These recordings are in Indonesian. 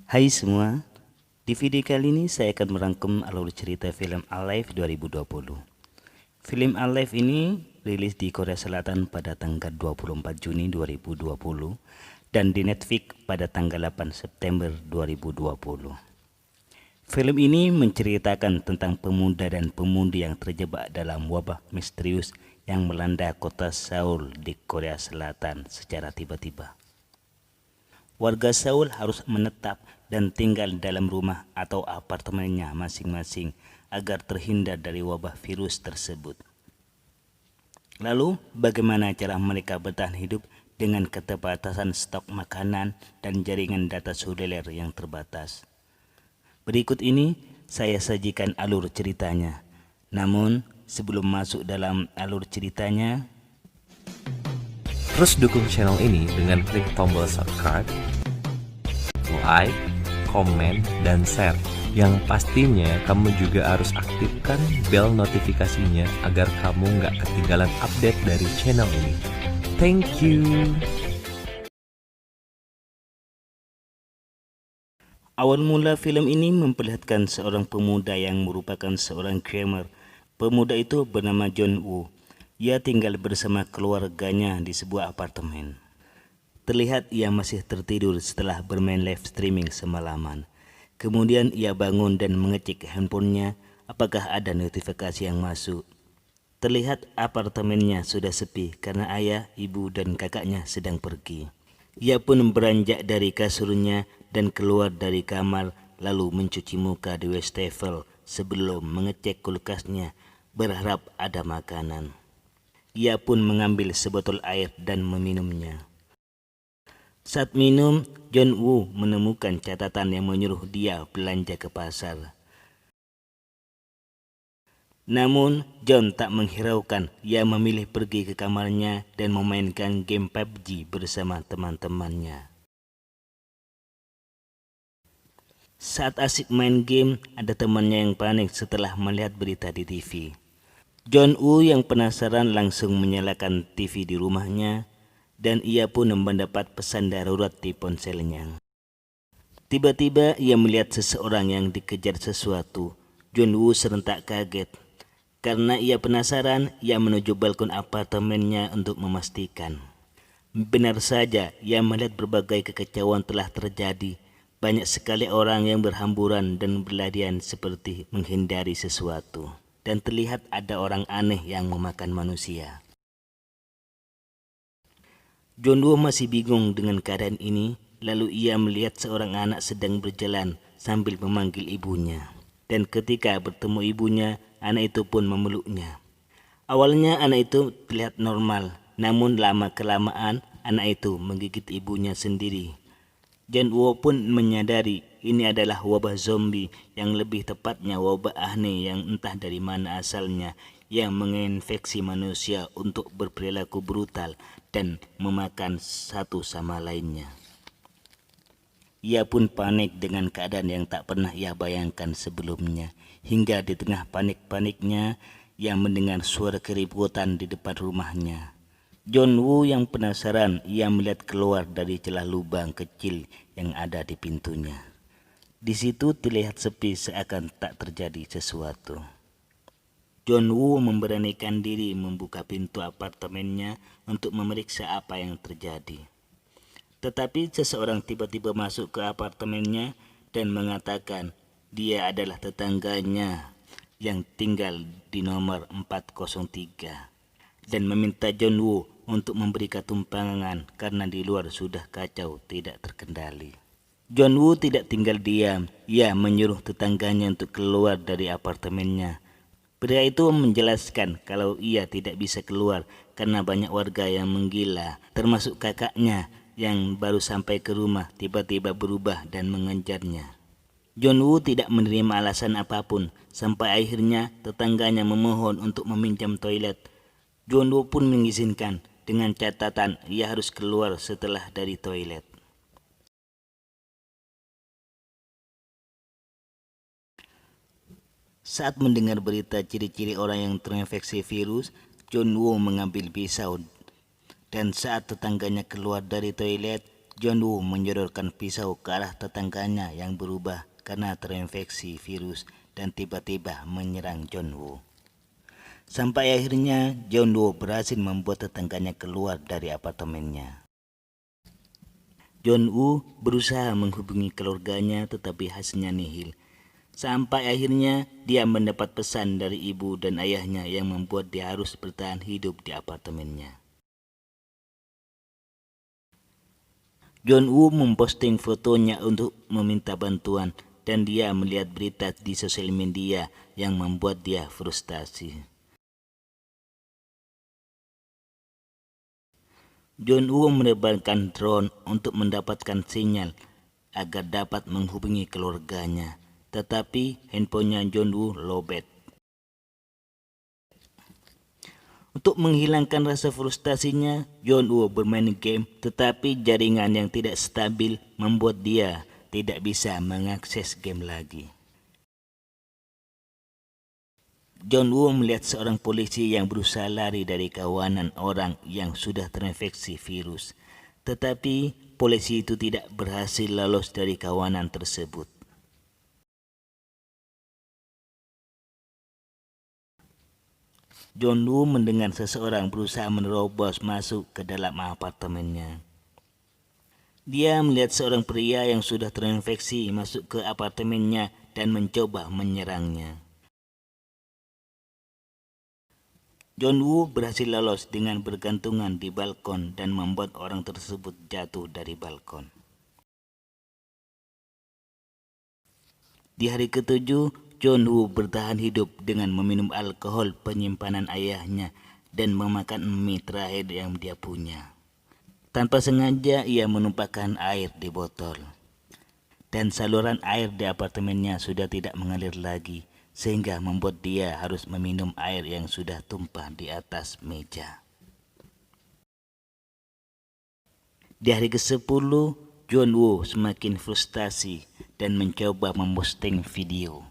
Hai semua, di video kali ini saya akan merangkum alur cerita film Alive 2020. Film Alive ini rilis di Korea Selatan pada tanggal 24 Juni 2020 dan di Netflix pada tanggal 8 September 2020. Film ini menceritakan tentang pemuda dan pemudi yang terjebak dalam wabah misterius yang melanda kota Seoul di Korea Selatan secara tiba-tiba. Warga Seoul harus menetap dan tinggal dalam rumah atau apartemennya masing-masing agar terhindar dari wabah virus tersebut. Lalu, bagaimana cara mereka bertahan hidup dengan keterbatasan stok makanan dan jaringan data seluler yang terbatas? Berikut ini saya sajikan alur ceritanya. Namun, sebelum masuk dalam alur ceritanya, terus dukung channel ini dengan klik tombol subscribe, like, komen, dan share. Yang pastinya kamu juga harus aktifkan bel notifikasinya agar kamu nggak ketinggalan update dari channel ini. Thank you. awal mula film ini memperlihatkan seorang pemuda yang merupakan seorang gamer. Pemuda itu bernama John Woo. Ia tinggal bersama keluarganya di sebuah apartemen. Terlihat ia masih tertidur setelah bermain live streaming semalaman. Kemudian ia bangun dan mengecek handphonenya apakah ada notifikasi yang masuk. Terlihat apartemennya sudah sepi karena ayah, ibu, dan kakaknya sedang pergi. Ia pun beranjak dari kasurnya dan keluar dari kamar lalu mencuci muka di wastafel sebelum mengecek kulkasnya berharap ada makanan. Ia pun mengambil sebotol air dan meminumnya. Saat minum, John Woo menemukan catatan yang menyuruh dia belanja ke pasar. Namun, John tak menghiraukan. Ia memilih pergi ke kamarnya dan memainkan game PUBG bersama teman-temannya. Saat asik main game, ada temannya yang panik setelah melihat berita di TV. John Woo yang penasaran langsung menyalakan TV di rumahnya dan ia pun mendapat pesan darurat di ponselnya. Tiba-tiba ia melihat seseorang yang dikejar sesuatu. John Woo serentak kaget. Karena ia penasaran, ia menuju balkon apartemennya untuk memastikan. Benar saja, ia melihat berbagai kekacauan telah terjadi. Banyak sekali orang yang berhamburan dan berlarian seperti menghindari sesuatu. Dan terlihat ada orang aneh yang memakan manusia. John Woo masih bingung dengan keadaan ini, lalu ia melihat seorang anak sedang berjalan sambil memanggil ibunya. Dan ketika bertemu ibunya, anak itu pun memeluknya. Awalnya anak itu terlihat normal, namun lama-kelamaan anak itu menggigit ibunya sendiri. John Woo pun menyadari ini adalah wabah zombie, yang lebih tepatnya wabah aneh yang entah dari mana asalnya, yang menginfeksi manusia untuk berperilaku brutal dan memakan satu sama lainnya. Ia pun panik dengan keadaan yang tak pernah ia bayangkan sebelumnya. Hingga di tengah panik-paniknya, ia mendengar suara keributan di depan rumahnya. John Woo yang penasaran, ia melihat keluar dari celah lubang kecil yang ada di pintunya. Di situ terlihat sepi seakan tak terjadi sesuatu. John Woo memberanikan diri membuka pintu apartemennya untuk memeriksa apa yang terjadi. Tetapi seseorang tiba-tiba masuk ke apartemennya dan mengatakan dia adalah tetangganya yang tinggal di nomor 403 dan meminta John Woo untuk memberikan tumpangan karena di luar sudah kacau tidak terkendali. John Woo tidak tinggal diam, ia menyuruh tetangganya untuk keluar dari apartemennya. Pria itu menjelaskan kalau ia tidak bisa keluar karena banyak warga yang menggila, termasuk kakaknya yang baru sampai ke rumah tiba-tiba berubah dan mengejarnya. John Woo tidak menerima alasan apapun sampai akhirnya tetangganya memohon untuk meminjam toilet. John Woo pun mengizinkan dengan catatan ia harus keluar setelah dari toilet. Saat mendengar berita ciri-ciri orang yang terinfeksi virus, John Woo mengambil pisau. Dan saat tetangganya keluar dari toilet, John Woo menyodorkan pisau ke arah tetangganya yang berubah karena terinfeksi virus dan tiba-tiba menyerang John Woo. Sampai akhirnya John Woo berhasil membuat tetangganya keluar dari apartemennya. John Woo berusaha menghubungi keluarganya tetapi hasilnya nihil. Sampai akhirnya dia mendapat pesan dari ibu dan ayahnya yang membuat dia harus bertahan hidup di apartemennya. John Woo memposting fotonya untuk meminta bantuan dan dia melihat berita di sosial media yang membuat dia frustasi. John Woo menerbangkan drone untuk mendapatkan sinyal agar dapat menghubungi keluarganya. Tetapi handphonenya John Woo lowbat. Untuk menghilangkan rasa frustasinya, John Woo bermain game, tetapi jaringan yang tidak stabil membuat dia tidak bisa mengakses game lagi. John Woo melihat seorang polisi yang berusaha lari dari kawanan orang yang sudah terinfeksi virus, tetapi polisi itu tidak berhasil lolos dari kawanan tersebut. John Woo mendengar seseorang berusaha menerobos masuk ke dalam apartemennya. Dia melihat seorang pria yang sudah terinfeksi masuk ke apartemennya dan mencoba menyerangnya. John Woo berhasil lolos dengan bergantungan di balkon dan membuat orang tersebut jatuh dari balkon. Di hari ke-7, John Woo bertahan hidup dengan meminum alkohol penyimpanan ayahnya dan memakan mie terakhir yang dia punya. Tanpa sengaja ia menumpahkan air di botol. Dan saluran air di apartemennya sudah tidak mengalir lagi, sehingga membuat dia harus meminum air yang sudah tumpah di atas meja. Di hari ke-10, John Woo semakin frustasi dan mencoba memposting video.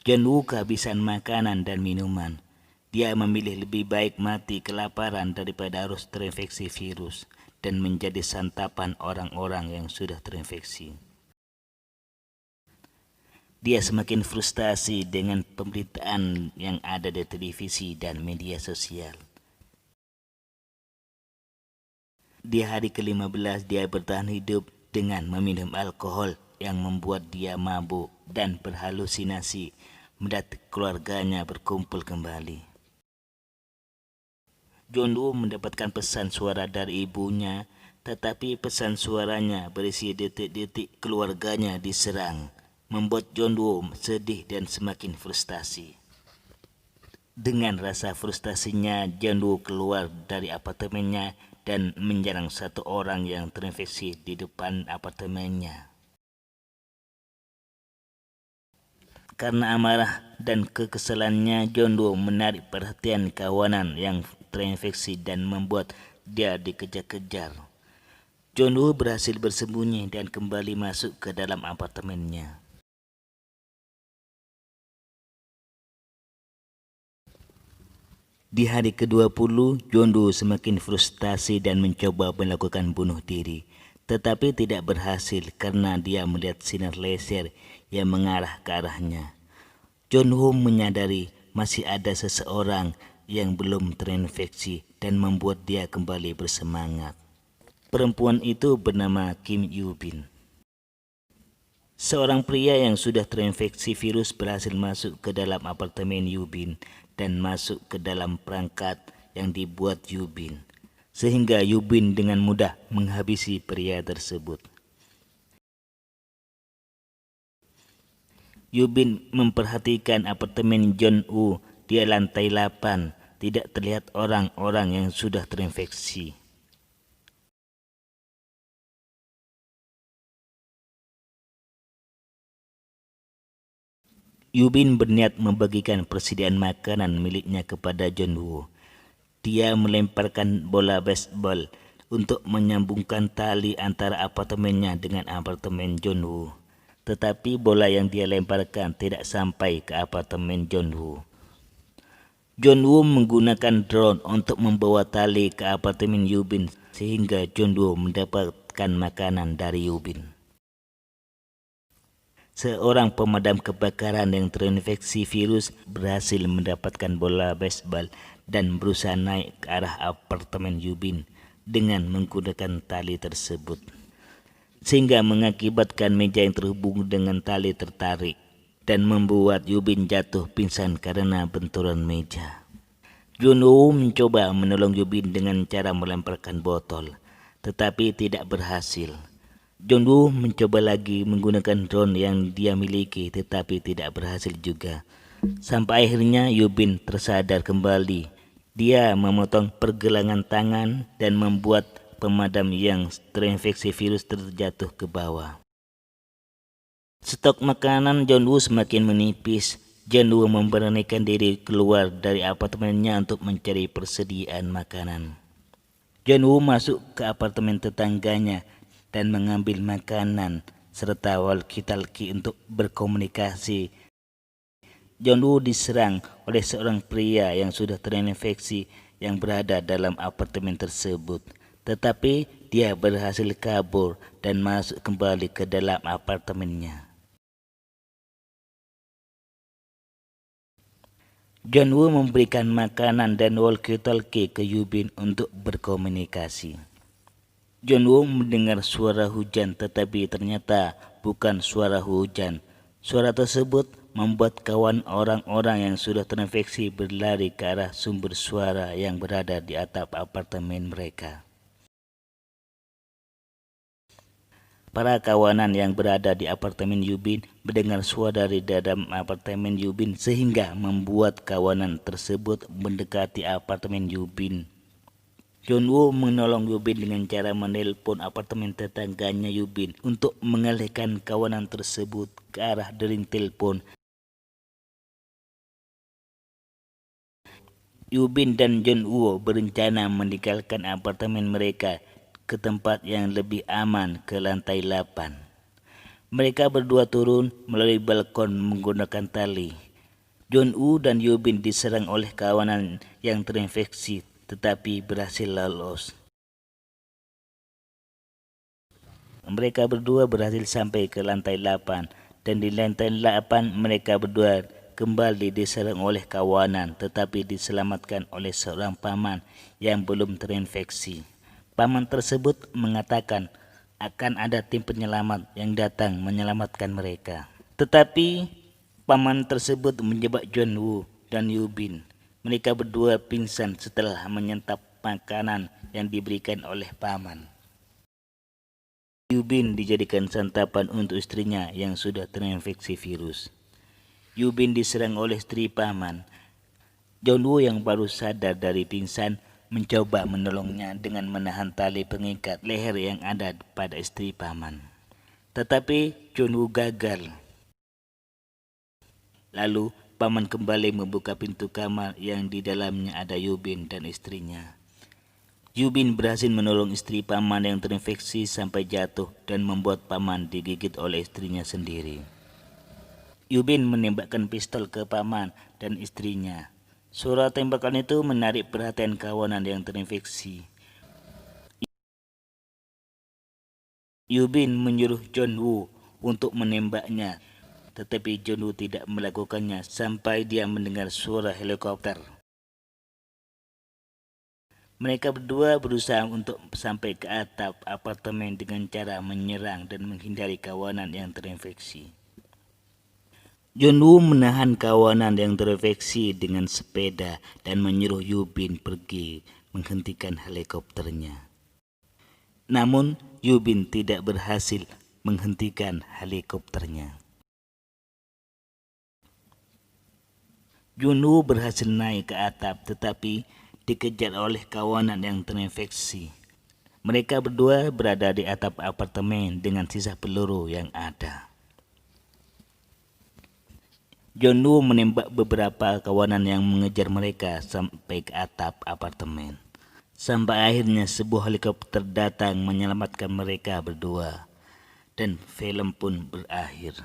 John Woo kehabisan makanan dan minuman. Dia memilih lebih baik mati kelaparan daripada harus terinfeksi virus dan menjadi santapan orang-orang yang sudah terinfeksi. Dia semakin frustasi dengan pemberitaan yang ada di televisi dan media sosial. Di hari ke-15 dia bertahan hidup dengan meminum alkohol yang membuat dia mabuk dan berhalusinasi mendapat keluarganya berkumpul kembali. John Woo mendapatkan pesan suara dari ibunya, tetapi pesan suaranya berisi detik-detik keluarganya diserang, membuat John Woo sedih dan semakin frustasi. Dengan rasa frustasinya, John Woo keluar dari apartemennya dan menyerang satu orang yang terinfeksi di depan apartemennya. Karena amarah dan kekesalannya, John Woo menarik perhatian kawanan yang terinfeksi dan membuat dia dikejar-kejar. John Woo berhasil bersembunyi dan kembali masuk ke dalam apartemennya. Di hari ke-20, John Woo semakin frustasi dan mencoba melakukan bunuh diri, tetapi tidak berhasil karena dia melihat sinar laser yang mengarah ke arahnya. John Woo menyadari masih ada seseorang yang belum terinfeksi dan membuat dia kembali bersemangat. Perempuan itu bernama Kim Yoo-bin. Seorang pria yang sudah terinfeksi virus berhasil masuk ke dalam apartemen Yoo-bin dan masuk ke dalam perangkat yang dibuat Yoo-bin, sehingga Yoo-bin dengan mudah menghabisi pria tersebut. Yoo-bin memperhatikan apartemen John Woo di lantai 8, tidak terlihat orang-orang yang sudah terinfeksi. Yoo-bin berniat membagikan persediaan makanan miliknya kepada John Woo. Dia melemparkan bola baseball untuk menyambungkan tali antara apartemennya dengan apartemen John Woo. Tetapi bola yang dia lemparkan tidak sampai ke apartemen John Woo. John Woo menggunakan drone untuk membawa tali ke apartemen Yoo-bin sehingga John Woo mendapatkan mendapatkan makanan dari Yubin. Seorang pemadam kebakaran yang terinfeksi virus berhasil mendapatkan bola baseball dan berusaha naik ke arah apartemen Yubin dengan menggunakan tali tersebut, sehingga mengakibatkan meja yang terhubung dengan tali tertarik dan membuat Yubin jatuh pingsan karena benturan meja. Junwoo mencoba menolong Yubin dengan cara melemparkan botol, tetapi tidak berhasil. Junwoo mencoba lagi menggunakan drone yang dia miliki, tetapi tidak berhasil juga. Sampai akhirnya Yubin tersadar kembali. Dia memotong pergelangan tangan dan membuat pemadam yang terinfeksi virus terjatuh ke bawah. Stok makanan Junwoo semakin menipis. Junwoo memberanikan diri keluar dari apartemennya untuk mencari persediaan makanan. Junwoo masuk ke apartemen tetangganya dan mengambil makanan serta walkie-talkie untuk berkomunikasi. Junwoo diserang oleh seorang pria yang sudah terinfeksi yang berada dalam apartemen tersebut, tetapi dia berhasil kabur dan masuk kembali ke dalam apartemennya. Junwoo memberikan makanan dan walkie-talkie ke Yubin untuk berkomunikasi. Junwoo mendengar suara hujan, tetapi ternyata bukan suara hujan. Suara tersebut membuat kawan orang-orang yang sudah terinfeksi berlari ke arah sumber suara yang berada di atap apartemen mereka. Para kawanan yang berada di apartemen Yubin mendengar suara dari dalam apartemen Yubin, sehingga membuat kawanan tersebut mendekati apartemen Yubin. Junwoo menolong Yubin dengan cara menelpon apartemen tetangganya Yubin untuk mengalihkan kawanan tersebut ke arah dering telepon. Yubin dan Junwoo berencana meninggalkan apartemen mereka ke tempat yang lebih aman, ke lantai 8. Mereka berdua turun melalui balkon menggunakan tali. Junwoo dan Yubin diserang oleh kawanan yang terinfeksi, tetapi berhasil lolos. Mereka berdua berhasil sampai ke lantai 8, dan di lantai 8 mereka berdua kembali diserang oleh kawanan, tetapi diselamatkan oleh seorang paman yang belum terinfeksi. Paman tersebut mengatakan akan ada tim penyelamat yang datang menyelamatkan mereka. Tetapi paman tersebut menjebak Junwoo dan Yubin. Mereka berdua pingsan setelah menyantap makanan yang diberikan oleh paman. Yubin dijadikan santapan untuk istrinya yang sudah terinfeksi virus. Yubin diserang oleh istri paman. Junwoo yang baru sadar dari pingsan mencoba menolongnya dengan menahan tali pengikat leher yang ada pada istri paman. Tetapi Junwoo gagal. Lalu paman kembali membuka pintu kamar yang di dalamnya ada Yubin dan istrinya. Yubin berhasil menolong istri paman yang terinfeksi sampai jatuh dan membuat paman digigit oleh istrinya sendiri. Yubin menembakkan pistol ke paman dan istrinya. Suara tembakan itu menarik perhatian kawanan yang terinfeksi. Yubin menyuruh Junwoo untuk menembaknya, tetapi Junwoo tidak melakukannya sampai dia mendengar suara helikopter. Mereka berdua berusaha untuk sampai ke atap apartemen dengan cara menyerang dan menghindari kawanan yang terinfeksi. Junwoo menahan kawanan yang terinfeksi dengan sepeda dan menyuruh Yubin pergi menghentikan helikopternya. Namun Yubin tidak berhasil menghentikan helikopternya. Junwoo berhasil naik ke atap, tetapi dikejar oleh kawanan yang terinfeksi. Mereka berdua berada di atap apartemen dengan sisa peluru yang ada. Junwoo menembak beberapa kawanan yang mengejar mereka sampai ke atap apartemen. Sampai akhirnya sebuah helikopter datang menyelamatkan mereka berdua, dan film pun berakhir.